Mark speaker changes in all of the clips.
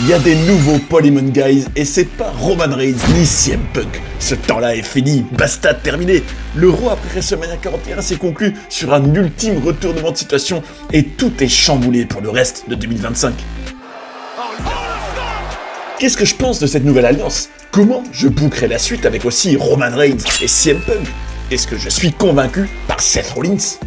Speaker 1: Il y a des nouveaux Polyman Guys et c'est pas Roman Reigns ni CM Punk. Ce temps-là est fini, basta, terminé. Le Raw après WrestleMania 41 s'est conclu sur un ultime retournement de situation et tout est chamboulé pour le reste de 2025. Qu'est-ce que je pense de cette nouvelle alliance? Comment je bookerai la suite avec aussi Roman Reigns et CM Punk? Est-ce que je suis convaincu par Seth Rollins?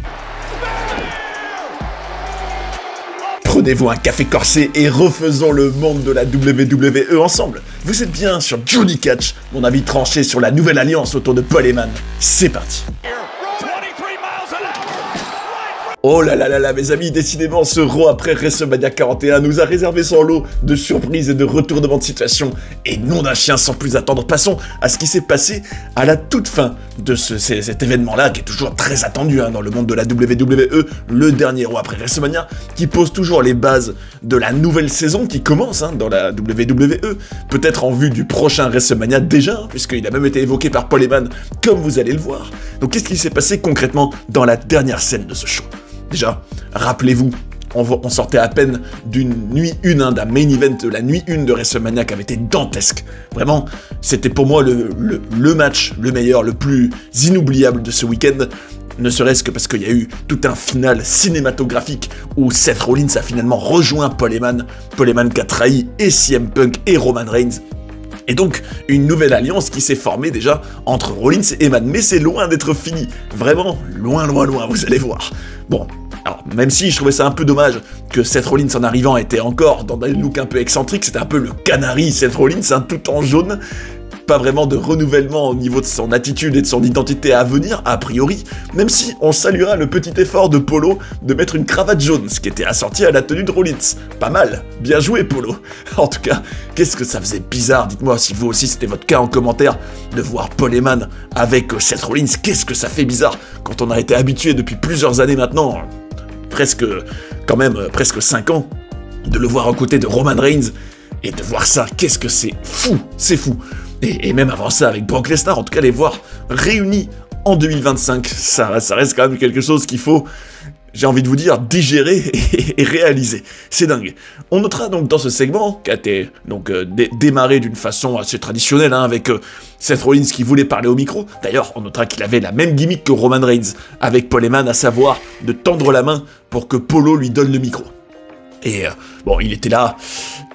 Speaker 1: Prenez-vous un café corsé et refaisons le monde de la WWE ensemble. Vous êtes bien sur Johnny Catch, mon avis tranché sur la nouvelle alliance autour de Paul Heyman. C'est parti. Oh là là là là, mes amis, décidément, ce Raw après WrestleMania 41 nous a réservé son lot de surprises et de retournements de situation. Et nom d'un chien, sans plus attendre, passons à ce qui s'est passé à la toute fin de cet événement-là, qui est toujours très attendu dans le monde de la WWE, le dernier Raw après WrestleMania, qui pose toujours les bases de la nouvelle saison qui commence dans la WWE, peut-être en vue du prochain WrestleMania déjà, puisqu'il a même été évoqué par Paul Heyman, comme vous allez le voir. Donc qu'est-ce qui s'est passé concrètement dans la dernière scène de ce show? Déjà, rappelez-vous, on sortait à peine d'une nuit 1, d'un main event de la nuit 1 de WrestleMania qui avait été dantesque. Vraiment, c'était pour moi le match, le meilleur, le plus inoubliable de ce week-end. Ne serait-ce que parce qu'il y a eu tout un final cinématographique où Seth Rollins a finalement rejoint Paul Heyman qui a trahi et CM Punk et Roman Reigns. Et donc, une nouvelle alliance qui s'est formée déjà entre Rollins et Heyman. Mais c'est loin d'être fini. Vraiment, loin, loin, loin, vous allez voir. Bon, alors, même si je trouvais ça un peu dommage que Seth Rollins en arrivant était encore dans des looks un peu excentriques, c'était un peu le canari Seth Rollins, tout en jaune. Pas vraiment de renouvellement au niveau de son attitude et de son identité à venir, a priori, même si on saluera le petit effort de Polo de mettre une cravate jaune, ce qui était assorti à la tenue de Rollins. Pas mal, bien joué Polo. En tout cas, qu'est-ce que ça faisait bizarre, dites-moi si vous aussi c'était votre cas en commentaire, de voir Paul Heyman avec Seth Rollins, qu'est-ce que ça fait bizarre quand on a été habitué depuis plusieurs années maintenant, presque 5 ans, de le voir aux côtés de Roman Reigns, et de voir ça, qu'est-ce que c'est fou, c'est fou. Et même avant ça avec Brock Lesnar, en tout cas les voir réunis en 2025, ça reste quand même quelque chose qu'il faut, j'ai envie de vous dire, digérer et réaliser. C'est dingue. On notera donc dans ce segment, qui a été donc démarré d'une façon assez traditionnelle, avec Seth Rollins qui voulait parler au micro. D'ailleurs, on notera qu'il avait la même gimmick que Roman Reigns avec Paul Heyman, à savoir de tendre la main pour que Polo lui donne le micro. Et bon, il était là,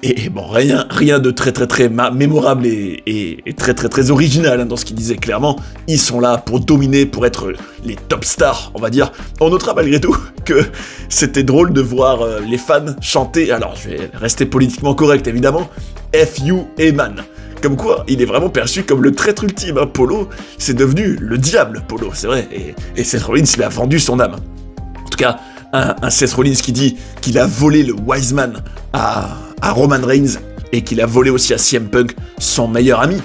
Speaker 1: et bon, rien de très mémorable et très original dans ce qu'il disait, clairement. Ils sont là pour dominer, pour être les top stars, on va dire. On notera malgré tout que c'était drôle de voir les fans chanter, alors je vais rester politiquement correct évidemment, F.U. Heyman. Comme quoi, il est vraiment perçu comme le traître ultime, Polo, c'est devenu le diable, Polo, c'est vrai, et Seth Rollins lui a vendu son âme. En tout cas, un Seth Rollins qui dit qu'il a volé le Wiseman à Roman Reigns et qu'il a volé aussi à CM Punk son meilleur ami.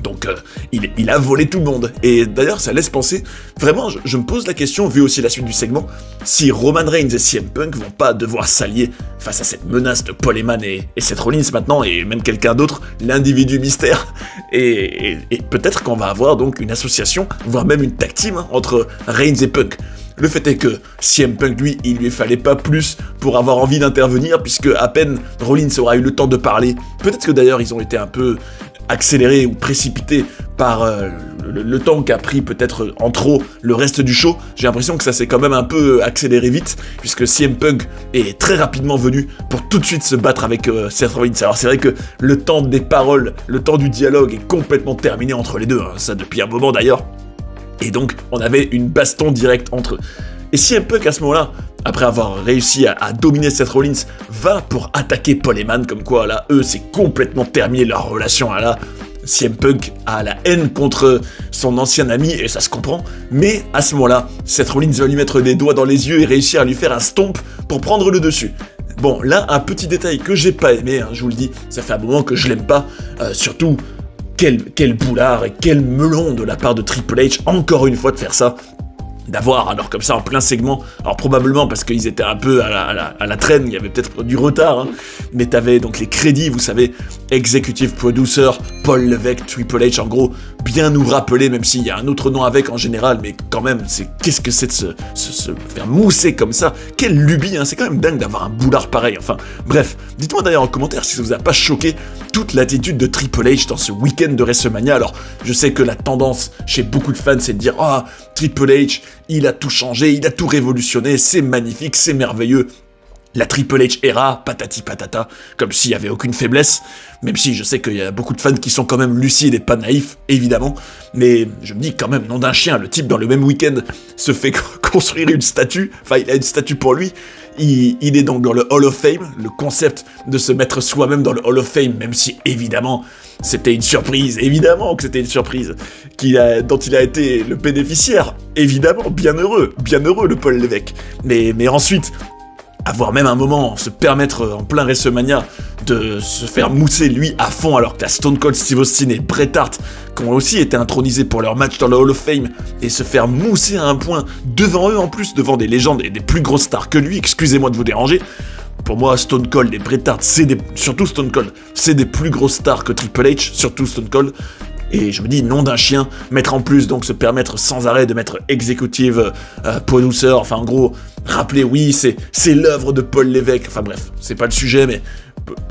Speaker 1: Donc il a volé tout le monde. Et d'ailleurs ça laisse penser, vraiment je me pose la question, vu aussi la suite du segment, si Roman Reigns et CM Punk vont pas devoir s'allier face à cette menace de Paul Heyman et Seth Rollins maintenant, et même quelqu'un d'autre, l'individu mystère. Et peut-être qu'on va avoir donc une association, voire même une tag team entre Reigns et Punk. Le fait est que CM Punk, lui, il lui fallait pas plus pour avoir envie d'intervenir, puisque à peine Rollins aura eu le temps de parler. Peut-être que d'ailleurs ils ont été un peu accélérés ou précipités par le temps qu'a pris peut-être en trop le reste du show. J'ai l'impression que ça s'est quand même un peu accéléré vite, puisque CM Punk est très rapidement venu pour tout de suite se battre avec Seth Rollins. Alors c'est vrai que le temps des paroles, le temps du dialogue est complètement terminé entre les deux, ça depuis un moment d'ailleurs. Et donc, on avait une baston directe entre eux. Et CM Punk, à ce moment-là, après avoir réussi à dominer Seth Rollins, va pour attaquer Paul Heyman, comme quoi, là, eux, c'est complètement terminé leur relation. Là, CM Punk a la haine contre son ancien ami, et ça se comprend. Mais, à ce moment-là, Seth Rollins va lui mettre des doigts dans les yeux et réussir à lui faire un stomp pour prendre le dessus. Bon, là, un petit détail que j'ai pas aimé, je vous le dis, ça fait un moment que je l'aime pas, surtout... Quel boulard et quel melon de la part de Triple H, encore une fois, de faire ça. d'avoir, alors comme ça en plein segment, alors probablement parce qu'ils étaient un peu à la traîne, il y avait peut-être du retard, hein, mais t'avais donc les crédits, vous savez, Executive Producer, Paul Levesque, Triple H, en gros, bien nous rappeler, même s'il y a un autre nom avec en général, mais quand même, qu'est-ce que c'est de se faire mousser comme ça, quelle lubie, hein, c'est quand même dingue d'avoir un boulard pareil, enfin, bref, dites-moi d'ailleurs en commentaire si ça vous a pas choqué toute l'attitude de Triple H dans ce week-end de WrestleMania. Alors, je sais que la tendance chez beaucoup de fans, c'est de dire « Ah, Triple H, il a tout changé, il a tout révolutionné, c'est magnifique, c'est merveilleux. » La Triple H era, patati patata, comme s'il n'y avait aucune faiblesse, même si je sais qu'il y a beaucoup de fans qui sont quand même lucides et pas naïfs, évidemment, mais je me dis quand même, nom d'un chien, le type dans le même week-end se fait construire une statue, enfin il a une statue pour lui, il est donc dans le Hall of Fame, le concept de se mettre soi-même dans le Hall of Fame, même si évidemment c'était une surprise, évidemment que c'était une surprise, dont il a été le bénéficiaire, évidemment, bien heureux le Paul Levesque, mais ensuite, avoir même un moment, se permettre en plein WrestleMania de se faire mousser lui à fond alors que t'as Stone Cold Steve Austin et Bret Hart qui ont aussi été intronisés pour leur match dans le Hall of Fame et se faire mousser à un point devant eux en plus, devant des légendes et des plus grosses stars que lui, excusez-moi de vous déranger. Pour moi, Stone Cold et Bret Hart, surtout Stone Cold, c'est des plus grosses stars que Triple H, surtout Stone Cold. Et je me dis, nom d'un chien, mettre en plus, donc se permettre sans arrêt de mettre executive producer, enfin en gros, rappeler, oui, c'est l'œuvre de Paul Levesque, enfin bref, c'est pas le sujet, mais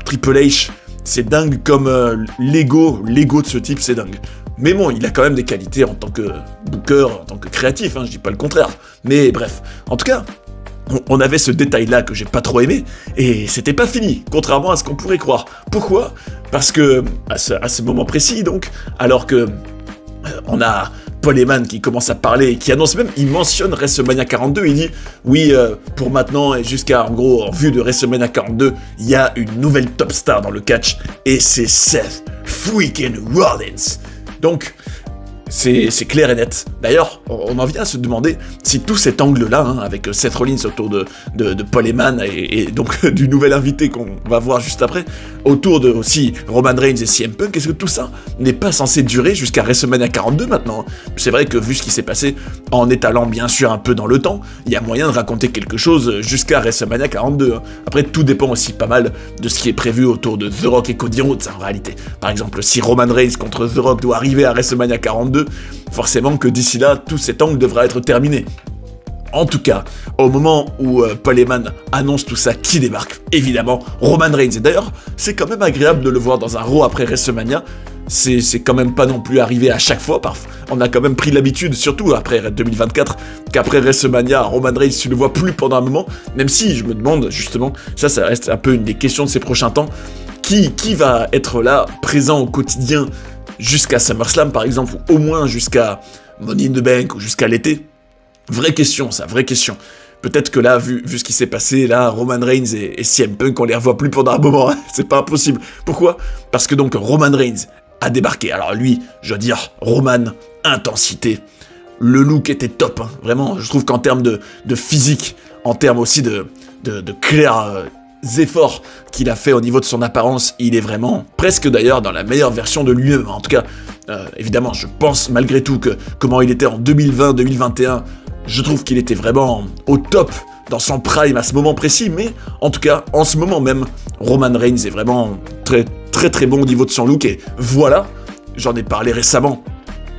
Speaker 1: Triple H, c'est dingue comme l'ego de ce type, c'est dingue. Mais bon, il a quand même des qualités en tant que booker, en tant que créatif, hein, je dis pas le contraire. Mais bref, en tout cas, on avait ce détail-là que j'ai pas trop aimé, et c'était pas fini, contrairement à ce qu'on pourrait croire. Pourquoi ? Parce que, à ce moment précis, donc, alors que on a Paul Heyman qui commence à parler, et qui annonce même, il mentionne WrestleMania 42, il dit, oui, pour maintenant, et jusqu'à, en gros, en vue de WrestleMania 42, il y a une nouvelle top star dans le catch, et c'est Seth freaking Rollins. Donc, c'est clair et net. D'ailleurs, on en vient à se demander si tout cet angle-là, hein, avec Seth Rollins autour de Paul Heyman et donc du nouvel invité qu'on va voir juste après, autour de aussi Roman Reigns et CM Punk, est-ce que tout ça n'est pas censé durer jusqu'à WrestleMania 42 maintenant ? C'est vrai que vu ce qui s'est passé, en étalant bien sûr un peu dans le temps, il y a moyen de raconter quelque chose jusqu'à WrestleMania 42. Hein. Après, tout dépend aussi pas mal de ce qui est prévu autour de The Rock et Cody Rhodes en réalité. Par exemple, si Roman Reigns contre The Rock doit arriver à WrestleMania 42, forcément que d'ici là, tout cet angle devra être terminé. En tout cas, au moment où Paul Heyman annonce tout ça, qui débarque ? Évidemment, Roman Reigns. Et d'ailleurs, c'est quand même agréable de le voir dans un Raw après WrestleMania. C'est quand même pas non plus arrivé à chaque fois. On a quand même pris l'habitude, surtout après 2024, qu'après WrestleMania, Roman Reigns, tu le vois plus pendant un moment. Même si, je me demande, justement, ça reste un peu une des questions de ces prochains temps, qui va être là, présent au quotidien, jusqu'à SummerSlam par exemple, ou au moins jusqu'à Money in the Bank, ou jusqu'à l'été. Vraie question, ça, vraie question. Peut-être que là, vu ce qui s'est passé, là, Roman Reigns et CM Punk, on les revoit plus pendant un moment, hein. C'est pas impossible. Pourquoi ? Parce que donc, Roman Reigns a débarqué. Alors lui, je veux dire, Roman, intensité. Le look était top, hein. Vraiment, je trouve qu'en termes de physique, en termes aussi de clairs efforts qu'il a fait au niveau de son apparence, il est vraiment, presque d'ailleurs, dans la meilleure version de lui-même. En tout cas, évidemment, je pense malgré tout que comment il était en 2020-2021, je trouve qu'il était vraiment au top dans son prime à ce moment précis, mais en tout cas, en ce moment même, Roman Reigns est vraiment très très très bon au niveau de son look, et voilà, j'en ai parlé récemment,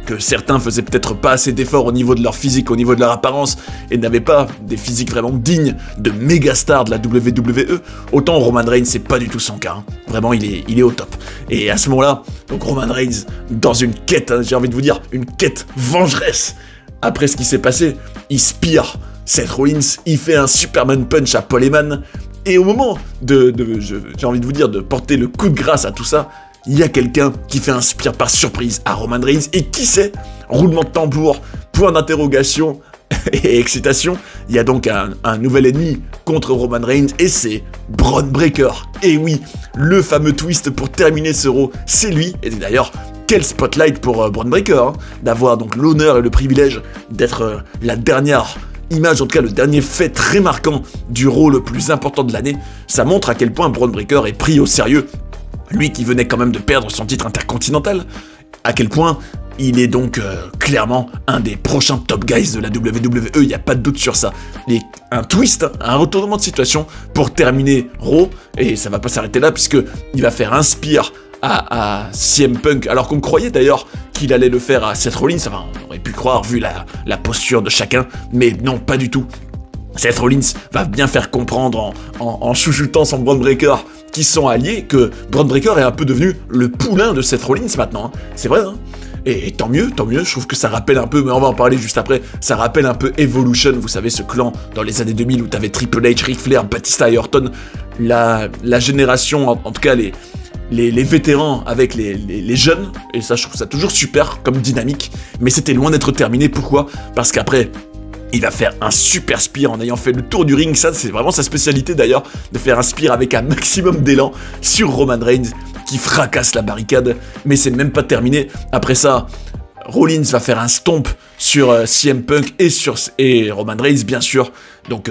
Speaker 1: que certains faisaient peut-être pas assez d'efforts au niveau de leur physique, au niveau de leur apparence, et n'avaient pas des physiques vraiment dignes de méga stars de la WWE, autant Roman Reigns, c'est pas du tout son cas, hein. Vraiment, il est au top. Et à ce moment-là, donc Roman Reigns, dans une quête, hein, j'ai envie de vous dire, une quête vengeresse, après ce qui s'est passé, il spire Seth Rollins, il fait un Superman Punch à Paul Heyman, et au moment j'ai envie de vous dire, de porter le coup de grâce à tout ça, il y a quelqu'un qui fait un spear par surprise à Roman Reigns, et qui sait, roulement de tambour, point d'interrogation et excitation, il y a donc un nouvel ennemi contre Roman Reigns, et c'est Bron Breakker. Et oui, le fameux twist pour terminer ce Raw, c'est lui, et d'ailleurs, quel spotlight pour Bron Breakker, hein, d'avoir donc l'honneur et le privilège d'être la dernière image, en tout cas le dernier fait très marquant du Raw le plus important de l'année. Ça montre à quel point Bron Breakker est pris au sérieux. Lui qui venait quand même de perdre son titre intercontinental, à quel point il est donc clairement un des prochains top guys de la WWE, il n'y a pas de doute sur ça. Et un twist, un retournement de situation pour terminer Raw, et ça va pas s'arrêter là puisque il va faire un spear à CM Punk, alors qu'on croyait d'ailleurs qu'il allait le faire à Seth Rollins, enfin on aurait pu croire vu la posture de chacun, mais non, pas du tout. Seth Rollins va bien faire comprendre en chouchoutant son Bron Breakker qui sont alliés, que Bron Breakker est un peu devenu le poulain de Seth Rollins maintenant, hein. C'est vrai, hein. Et tant mieux, je trouve que ça rappelle un peu, mais on va en parler juste après, ça rappelle un peu Evolution, vous savez, ce clan dans les années 2000 où t'avais Triple H, Ric Flair, Batista et Orton, la génération, en tout cas les vétérans avec les jeunes, et ça je trouve ça toujours super comme dynamique, mais c'était loin d'être terminé. Pourquoi? Parce qu'après, il va faire un super spear en ayant fait le tour du ring, ça c'est vraiment sa spécialité d'ailleurs, de faire un spear avec un maximum d'élan sur Roman Reigns, qui fracasse la barricade, mais c'est même pas terminé. Après ça, Rollins va faire un stomp sur CM Punk et Roman Reigns bien sûr, donc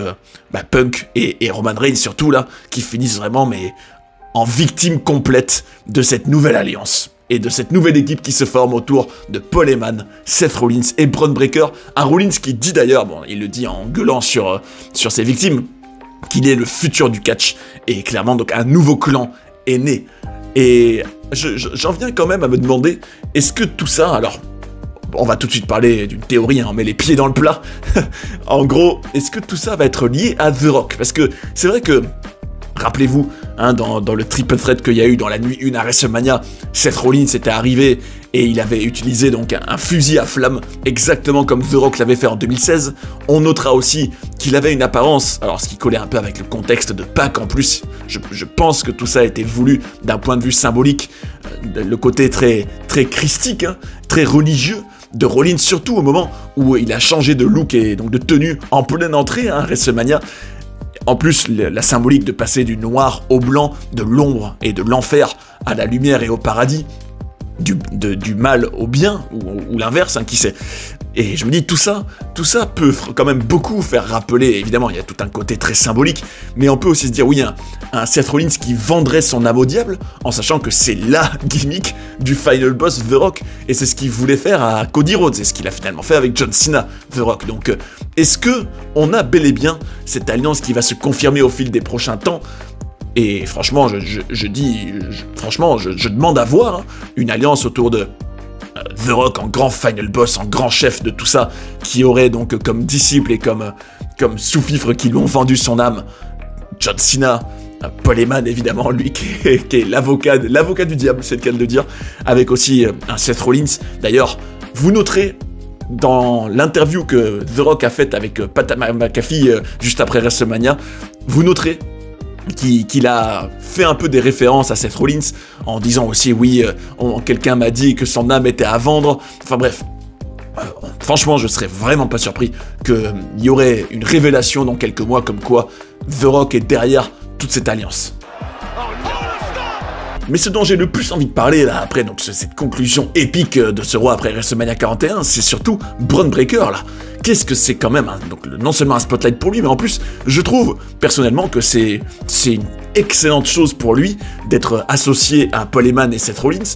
Speaker 1: Punk et Roman Reigns surtout là, qui finissent vraiment mais en victime complète de cette nouvelle alliance et de cette nouvelle équipe qui se forme autour de Paul Heyman, Seth Rollins et Bron Breakker. Un Rollins qui dit d'ailleurs, bon, il le dit en gueulant sur ses victimes, qu'il est le futur du catch, et clairement donc un nouveau clan est né. Et j'en viens quand même à me demander, est-ce que tout ça, alors on va tout de suite parler d'une théorie, hein, on met les pieds dans le plat, en gros, est-ce que tout ça va être lié à The Rock? Parce que c'est vrai que, rappelez-vous, hein, dans le triple threat qu'il y a eu dans la nuit 1 à WrestleMania, Seth Rollins était arrivé et il avait utilisé donc un fusil à flamme, exactement comme The Rock l'avait fait en 2016. On notera aussi qu'il avait une apparence, alors ce qui collait un peu avec le contexte de Pâques en plus, je pense que tout ça a été voulu d'un point de vue symbolique, le côté très, très christique, hein, très religieux de Rollins, surtout au moment où il a changé de look et donc de tenue en pleine entrée à WrestleMania. En plus, la symbolique de passer du noir au blanc, de l'ombre et de l'enfer à la lumière et au paradis, du mal au bien, ou l'inverse, hein, qui sait. Et je me dis, tout ça peut quand même beaucoup faire rappeler, évidemment, il y a tout un côté très symbolique, mais on peut aussi se dire, oui, un Seth Rollins qui vendrait son âme au diable, en sachant que c'est la gimmick du final boss The Rock, et c'est ce qu'il voulait faire à Cody Rhodes, c'est ce qu'il a finalement fait avec John Cena, The Rock. Donc, est-ce que on a bel et bien cette alliance qui va se confirmer au fil des prochains temps? Et franchement, je demande à voir, hein, une alliance autour de The Rock en grand final boss, en grand chef de tout ça, qui aurait donc comme disciple et comme sous-fifre qui lui ont vendu son âme, John Cena, Paul Heyman évidemment, lui qui est l'avocat du diable, c'est le cas de le dire, avec aussi un Seth Rollins. D'ailleurs, vous noterez dans l'interview que The Rock a faite avec Pat McAfee juste après WrestleMania, vous noterez qu'il a fait un peu des références à Seth Rollins, en disant aussi, oui, quelqu'un m'a dit que son âme était à vendre, enfin bref. Franchement, je serais vraiment pas surpris qu'il y aurait une révélation dans quelques mois, comme quoi The Rock est derrière toute cette alliance. Mais ce dont j'ai le plus envie de parler, là, après donc cette conclusion épique de ce Raw après WrestleMania 41, c'est surtout Bron Breakker, là. Qu'est-ce que c'est quand même, hein, donc non seulement un spotlight pour lui, mais en plus, je trouve personnellement que c'est une excellente chose pour lui d'être associé à Paul Heyman et Seth Rollins.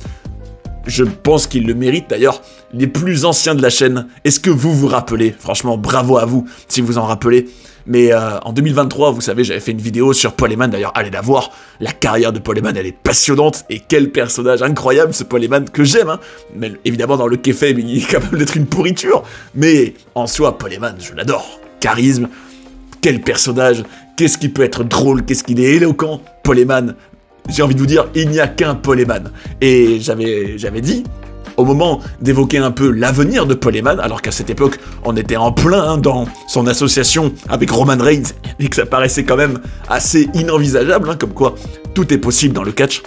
Speaker 1: Je pense qu'il le mérite d'ailleurs, les plus anciens de la chaîne. Est-ce que vous vous rappelez? Franchement, bravo à vous si vous en rappelez. Mais en 2023, vous savez, j'avais fait une vidéo sur Paul Heyman, d'ailleurs, allez la voir. La carrière de Paul Heyman, elle est passionnante, et quel personnage incroyable, ce Paul Heyman, que j'aime, hein. Mais évidemment, dans le kayfabe, il est capable d'être une pourriture, mais en soi, Paul Heyman, je l'adore. Charisme, quel personnage, qu'est-ce qui peut être drôle, qu'est-ce qu'il est éloquent, Paul Heyman. J'ai envie de vous dire, il n'y a qu'un Paul Heyman. Et j'avais dit, au moment d'évoquer un peu l'avenir de Paul Heyman, alors qu'à cette époque, on était en plein, hein, dans son association avec Roman Reigns, et que ça paraissait quand même assez inenvisageable, hein, comme quoi tout est possible dans le catch.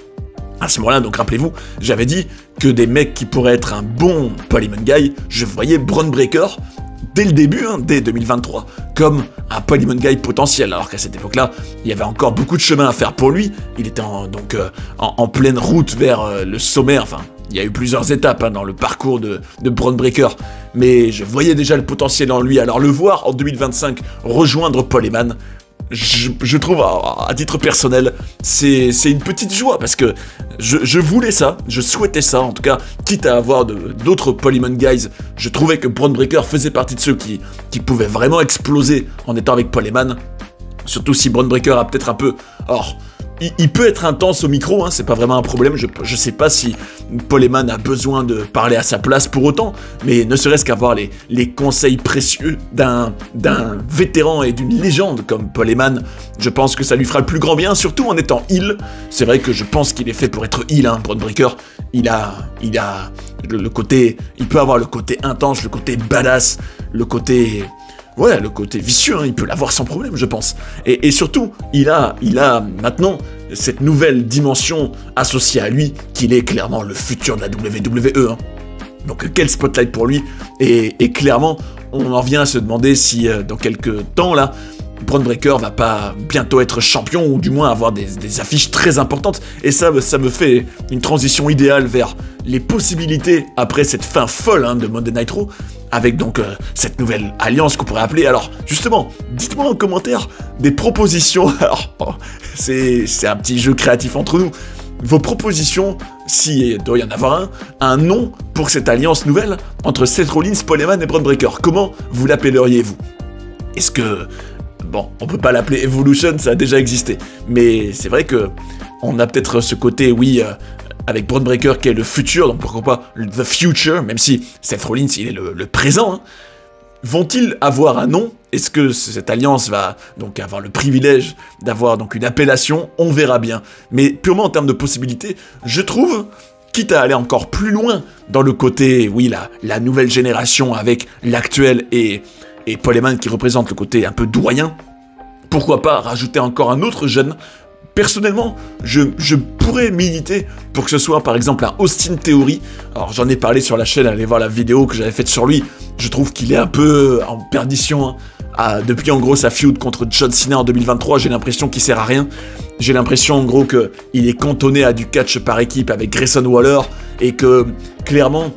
Speaker 1: À ce moment-là, donc rappelez-vous, j'avais dit que des mecs qui pourraient être un bon Paul Heyman guy, je voyais Bron Breakker, dès le début, hein, dès 2023, comme un Paul Heyman guy potentiel, alors qu'à cette époque-là, il y avait encore beaucoup de chemin à faire pour lui, il était en pleine route vers le sommet, enfin, il y a eu plusieurs étapes, hein, dans le parcours de Bron Breakker, mais je voyais déjà le potentiel en lui, alors le voir en 2025 rejoindre Paul Heyman, je trouve, à titre personnel, c'est une petite joie, parce que je voulais ça, je souhaitais ça, en tout cas, quitte à avoir d'autres Polyman Guys, je trouvais que Bron Breakker faisait partie de ceux qui pouvaient vraiment exploser en étant avec Polyman, surtout si Bron Breakker a peut-être un peu... Alors, il peut être intense au micro, hein, c'est pas vraiment un problème, je sais pas si Polyman a besoin de parler à sa place pour autant, mais ne serait-ce qu'avoir les conseils précieux d'un vétéran et d'une légende comme Polyman, je pense que ça lui fera le plus grand bien, surtout en étant heal. C'est vrai que je pense qu'il est fait pour être heal, hein, Bron Breakker, il a le côté, il peut avoir le côté intense, le côté badass, le côté... Ouais, le côté vicieux, hein, il peut l'avoir sans problème, je pense. Et surtout, il a maintenant cette nouvelle dimension associée à lui, qu'il est clairement le futur de la WWE. Hein. Donc quel spotlight pour lui. Et clairement, on en vient à se demander si dans quelques temps, là, Bron Breakker va pas bientôt être champion, ou du moins avoir des affiches très importantes. Et ça me fait une transition idéale vers les possibilités après cette fin folle, hein, de Monday Night Raw, avec donc cette nouvelle alliance qu'on pourrait appeler. Alors justement, dites-moi en commentaire des propositions. Alors c'est un petit jeu créatif entre nous. Vos propositions, s'il doit y en avoir un nom pour cette alliance nouvelle entre Seth Rollins, Paul Heyman et Bron Breakker. Comment vous l'appelleriez vous? Est-ce que... Bon, on peut pas l'appeler Evolution, ça a déjà existé. Mais c'est vrai que on a peut-être ce côté, oui, avec Bron Breakker qui est le futur, donc pourquoi pas The Future, même si Seth Rollins, il est le présent. Hein. Vont-ils avoir un nom? Est-ce que cette alliance va donc avoir le privilège d'avoir donc une appellation? On verra bien. Mais purement en termes de possibilités, je trouve, quitte à aller encore plus loin dans le côté, oui, la nouvelle génération avec l'actuel et Paul Heyman qui représente le côté un peu doyen, pourquoi pas rajouter encore un autre jeune? Personnellement, je pourrais militer pour que ce soit par exemple un Austin Theory. Alors j'en ai parlé sur la chaîne, allez voir la vidéo que j'avais faite sur lui. Je trouve qu'il est un peu en perdition. Hein. Depuis en gros sa feud contre John Cena en 2023, j'ai l'impression qu'il sert à rien. J'ai l'impression en gros qu'il est cantonné à du catch par équipe avec Grayson Waller et que clairement...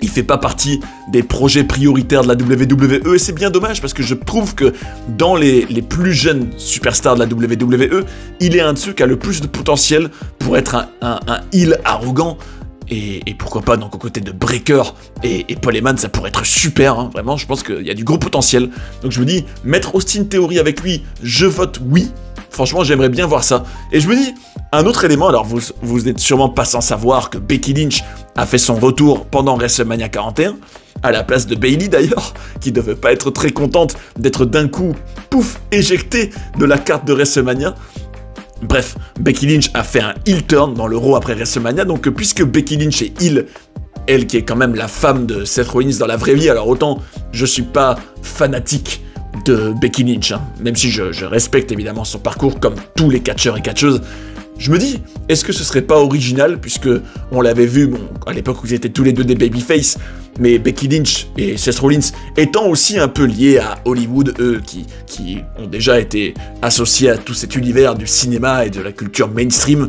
Speaker 1: il fait pas partie des projets prioritaires de la WWE, et c'est bien dommage parce que je trouve que dans les plus jeunes superstars de la WWE, il est un de ceux qui a le plus de potentiel pour être un heel arrogant, et pourquoi pas donc aux côtés de Breakker et Paul Heyman, ça pourrait être super, hein, vraiment, je pense qu'il y a du gros potentiel. Donc je me dis, mettre Austin Theory avec lui, je vote oui. Franchement, j'aimerais bien voir ça. Et je me dis, un autre élément, alors vous n'êtes sûrement pas sans savoir que Becky Lynch a fait son retour pendant WrestleMania 41, à la place de Bayley d'ailleurs, qui devait pas être très contente d'être d'un coup, pouf, éjectée de la carte de WrestleMania. Bref, Becky Lynch a fait un heel turn dans le Raw après WrestleMania, donc puisque Becky Lynch est heel, elle qui est quand même la femme de Seth Rollins dans la vraie vie, alors autant je suis pas fanatique de Becky Lynch, hein, même si je respecte évidemment son parcours comme tous les catcheurs et catcheuses, je me dis, est-ce que ce serait pas original, puisque on l'avait vu, bon, à l'époque où ils étaient tous les deux des babyface, mais Becky Lynch et Seth Rollins étant aussi un peu liés à Hollywood, eux qui ont déjà été associés à tout cet univers du cinéma et de la culture mainstream,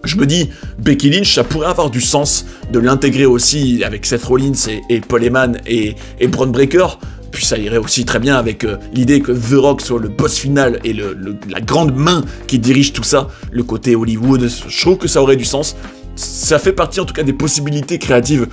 Speaker 1: je me dis, Becky Lynch, ça pourrait avoir du sens de l'intégrer aussi avec Seth Rollins et Paul Heyman et Bron Breakker. Puis ça irait aussi très bien avec l'idée que The Rock soit le boss final et la grande main qui dirige tout ça, le côté Hollywood, je trouve que ça aurait du sens. Ça fait partie en tout cas des possibilités créatives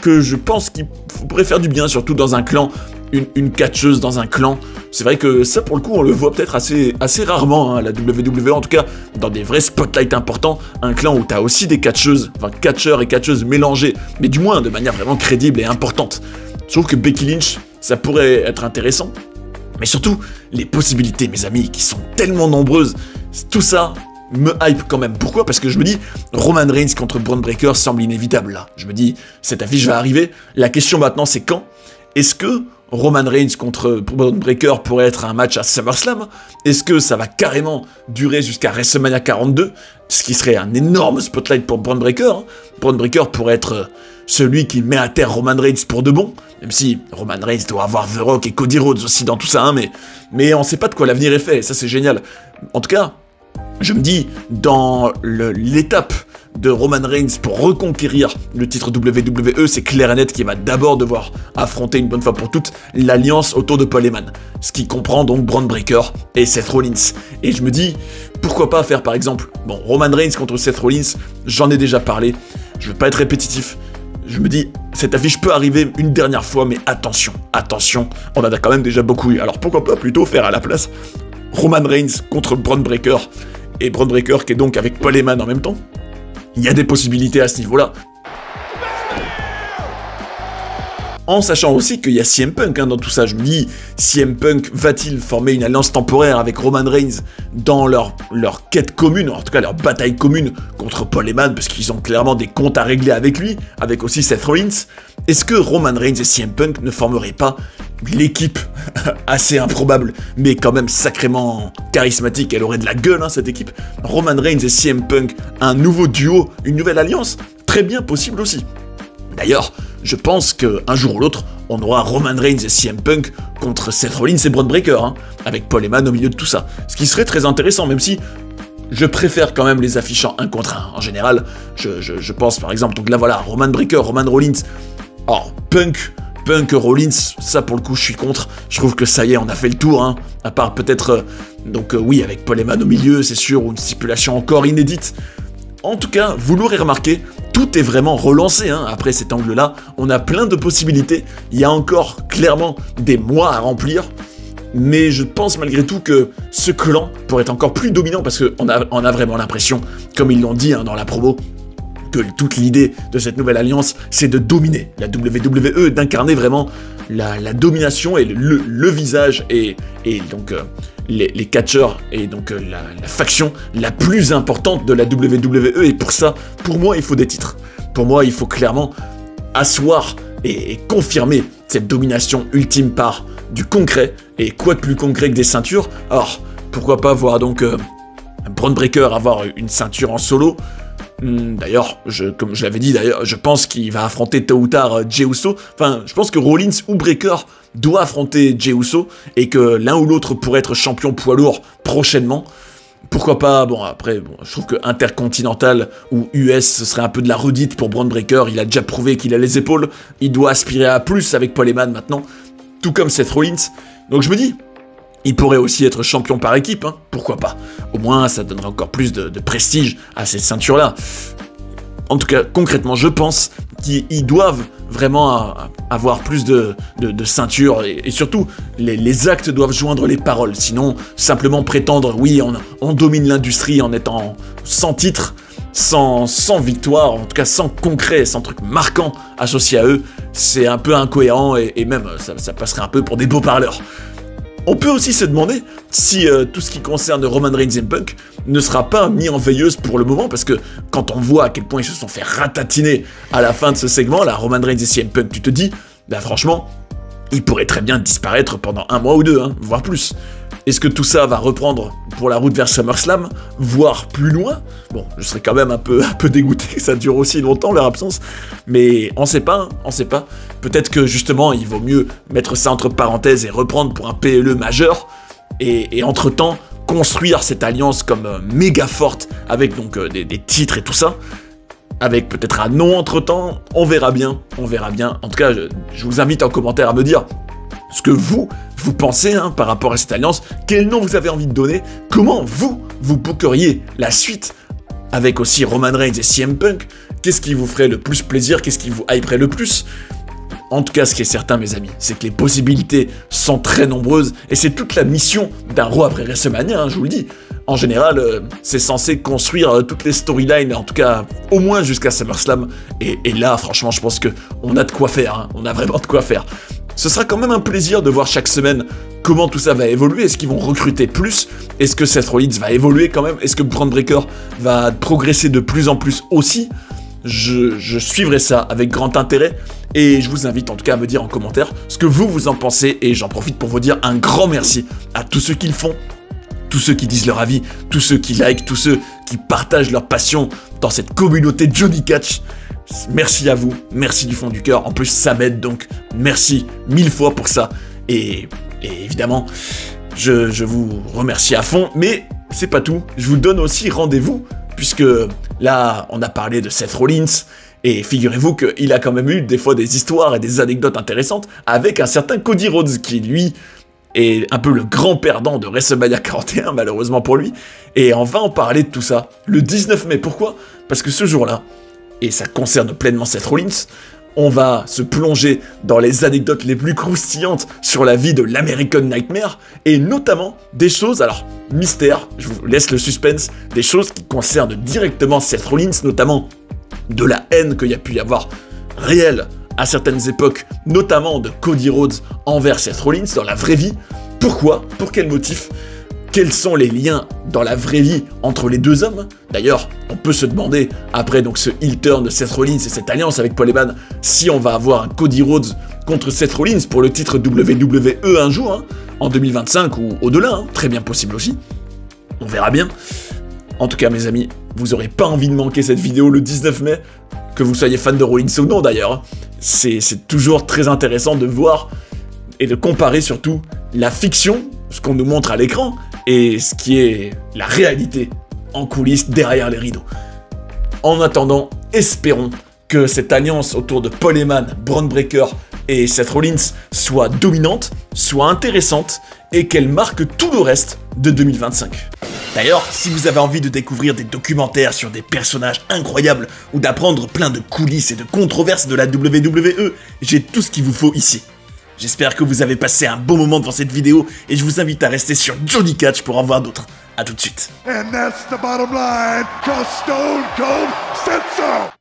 Speaker 1: que je pense qu'il pourrait faire du bien, surtout dans un clan, une catcheuse dans un clan. C'est vrai que ça pour le coup on le voit peut-être assez rarement, hein, la WWE, en tout cas dans des vrais spotlights importants, un clan où t'as aussi des catcheuses, enfin catcheurs et catcheuses mélangés, mais du moins de manière vraiment crédible et importante. Je trouve que Becky Lynch, ça pourrait être intéressant, mais surtout, les possibilités, mes amis, qui sont tellement nombreuses, tout ça me hype quand même. Pourquoi? Parce que je me dis, Roman Reigns contre Bron Breakker semble inévitable là. Je me dis, cette affiche va arriver, la question maintenant c'est quand? Est-ce que Roman Reigns contre Bron Breakker pourrait être un match à SummerSlam? Est-ce que ça va carrément durer jusqu'à WrestleMania 42? Ce qui serait un énorme spotlight pour Bron Breakker. Hein. Bron Breakker pourrait être celui qui met à terre Roman Reigns pour de bon, même si Roman Reigns doit avoir The Rock et Cody Rhodes aussi dans tout ça, hein, mais on sait pas de quoi l'avenir est fait, et ça c'est génial. En tout cas, je me dis, dans l'étape de Roman Reigns pour reconquérir le titre WWE, c'est clair et net qu'il va d'abord devoir affronter une bonne fois pour toutes l'alliance autour de Paul Heyman, ce qui comprend donc Bron Breakker et Seth Rollins. Et je me dis, pourquoi pas faire par exemple, bon, Roman Reigns contre Seth Rollins, j'en ai déjà parlé, je veux pas être répétitif, je me dis, cette affiche peut arriver une dernière fois, mais attention, attention, on en a quand même déjà beaucoup eu, alors pourquoi pas plutôt faire à la place Roman Reigns contre Bron Breakker, et Bron Breakker qui est donc avec Paul Heyman en même temps. Il y a des possibilités à ce niveau-là. En sachant aussi qu'il y a CM Punk dans tout ça. Je me dis, CM Punk va-t-il former une alliance temporaire avec Roman Reigns dans leur quête commune, en tout cas leur bataille commune contre Paul Heyman, parce qu'ils ont clairement des comptes à régler avec lui, avec aussi Seth Rollins. Est-ce que Roman Reigns et CM Punk ne formeraient pas l'équipe assez improbable, mais quand même sacrément charismatique? Elle aurait de la gueule, cette équipe. Roman Reigns et CM Punk, un nouveau duo, une nouvelle alliance, très bien possible aussi. D'ailleurs, je pense qu'un jour ou l'autre, on aura Roman Reigns et CM Punk contre Seth Rollins et Bron Breakker, avec Paul Heyman au milieu de tout ça. Ce qui serait très intéressant, même si je préfère quand même les affichant 1 contre 1. En général, je pense par exemple, donc là voilà, Roman Breakker, Roman Rollins. Alors, Punk Rollins, ça pour le coup je suis contre, je trouve que ça y est, on a fait le tour, à part peut-être, oui, avec Paul Heyman au milieu, c'est sûr, ou une stipulation encore inédite. En tout cas, vous l'aurez remarqué, tout est vraiment relancé, après cet angle-là, on a plein de possibilités, il y a encore clairement des mois à remplir, mais je pense malgré tout que ce clan pourrait être encore plus dominant, parce qu'on a vraiment l'impression, comme ils l'ont dit dans la promo, que toute l'idée de cette nouvelle alliance, c'est de dominer la WWE, d'incarner vraiment la domination et le visage et donc les catcheurs et donc la faction la plus importante de la WWE. Et pour ça, pour moi, il faut des titres. Pour moi, il faut clairement asseoir et confirmer cette domination ultime par du concret. Et quoi de plus concret que des ceintures? Alors, pourquoi pas voir donc Bron Breakker avoir une ceinture en solo? D'ailleurs, comme je l'avais dit, je pense qu'il va affronter tôt ou tard Jey Uso. Enfin, je pense que Rollins ou Breakker doit affronter Jey Uso et que l'un ou l'autre pourrait être champion poids lourd prochainement. Pourquoi pas? Bon, après, je trouve que Intercontinental ou US, ce serait un peu de la redite pour Bron Breakker. Il a déjà prouvé qu'il a les épaules. Il doit aspirer à plus avec Paul Heyman maintenant, tout comme Seth Rollins. Donc je me dis, il pourrait aussi être champion par équipe, pourquoi pas? Au moins, ça donnerait encore plus de prestige à cette ceinture-là. En tout cas, concrètement, je pense qu'ils doivent vraiment avoir plus de ceintures, et surtout, les actes doivent joindre les paroles. Sinon, simplement prétendre, oui, on domine l'industrie en étant sans titre, sans victoire, en tout cas sans concret, sans truc marquant associé à eux, c'est un peu incohérent, et même, ça passerait un peu pour des beaux parleurs. On peut aussi se demander si tout ce qui concerne Roman Reigns et Punk ne sera pas mis en veilleuse pour le moment, parce que quand on voit à quel point ils se sont fait ratatiner à la fin de ce segment, là, Roman Reigns et CM Punk, tu te dis, franchement, ils pourraient très bien disparaître pendant 1 mois ou 2, voire plus. Est-ce que tout ça va reprendre pour la route vers SummerSlam, voire plus loin? Bon, je serais quand même un peu dégoûté que ça dure aussi longtemps, leur absence, mais on sait pas, on sait pas. Peut-être que justement, il vaut mieux mettre ça entre parenthèses et reprendre pour un PLE majeur, et entre-temps, construire cette alliance comme méga forte, avec donc des titres et tout ça, avec peut-être un nom entre-temps, on verra bien, on verra bien. En tout cas, je vous invite en commentaire à me dire ce que vous pensez par rapport à cette alliance, quel nom vous avez envie de donner, comment vous bookeriez la suite avec aussi Roman Reigns et CM Punk, qu'est-ce qui vous ferait le plus plaisir, qu'est-ce qui vous hyperait le plus. En tout cas, ce qui est certain, mes amis, c'est que les possibilités sont très nombreuses, et c'est toute la mission d'un Raw après WrestleMania, je vous le dis. En général, c'est censé construire toutes les storylines, en tout cas, au moins jusqu'à SummerSlam, et là, franchement, je pense qu'on a de quoi faire, on a vraiment de quoi faire. Ce sera quand même un plaisir de voir chaque semaine comment tout ça va évoluer. Est-ce qu'ils vont recruter plus? Est-ce que Seth Rollins va évoluer quand même? Est-ce que Bron Breakker va progresser de plus en plus aussi? Je suivrai ça avec grand intérêt, et je vous invite en tout cas à me dire en commentaire ce que vous en pensez, et j'en profite pour vous dire un grand merci à tous ceux qui le font, tous ceux qui disent leur avis, tous ceux qui like, tous ceux qui partagent leur passion dans cette communauté Johnny Catch. Merci à vous, merci du fond du cœur, en plus ça m'aide, donc merci 1000 fois pour ça, et évidemment, je vous remercie à fond, mais c'est pas tout, je vous donne aussi rendez-vous, puisque là, on a parlé de Seth Rollins, et figurez-vous qu'il a quand même eu des fois des histoires et des anecdotes intéressantes avec un certain Cody Rhodes, qui lui est un peu le grand perdant de WrestleMania 41, malheureusement pour lui, et on va en parler de tout ça le 19 mai. Pourquoi? Parce que ce jour-là, et ça concerne pleinement Seth Rollins, on va se plonger dans les anecdotes les plus croustillantes sur la vie de l'American Nightmare, et notamment des choses, alors mystère, je vous laisse le suspense, des choses qui concernent directement Seth Rollins, notamment de la haine qu'il y a pu y avoir réelle à certaines époques, notamment de Cody Rhodes envers Seth Rollins dans la vraie vie. Pourquoi? Pour quel motif? Quels sont les liens dans la vraie vie entre les deux hommes? D'ailleurs, on peut se demander, après donc ce heel turn de Seth Rollins et cette alliance avec Paul Heyman, si on va avoir un Cody Rhodes contre Seth Rollins pour le titre WWE un jour, hein, en 2025 ou au-delà, hein, très bien possible aussi. On verra bien. En tout cas, mes amis, vous aurez pas envie de manquer cette vidéo le 19 mai, que vous soyez fan de Rollins ou non d'ailleurs. C'est toujours très intéressant de voir et de comparer surtout la fiction, ce qu'on nous montre à l'écran, et ce qui est la réalité en coulisses derrière les rideaux. En attendant, espérons que cette alliance autour de Paul Heyman, Bron Breakker et Seth Rollins soit dominante, soit intéressante, et qu'elle marque tout le reste de 2025. D'ailleurs, si vous avez envie de découvrir des documentaires sur des personnages incroyables ou d'apprendre plein de coulisses et de controverses de la WWE, j'ai tout ce qu'il vous faut ici. J'espère que vous avez passé un bon moment devant cette vidéo et je vous invite à rester sur Johnny Catch pour en voir d'autres. A tout de suite. And that's the bottom line, 'cause Stone Cold said so.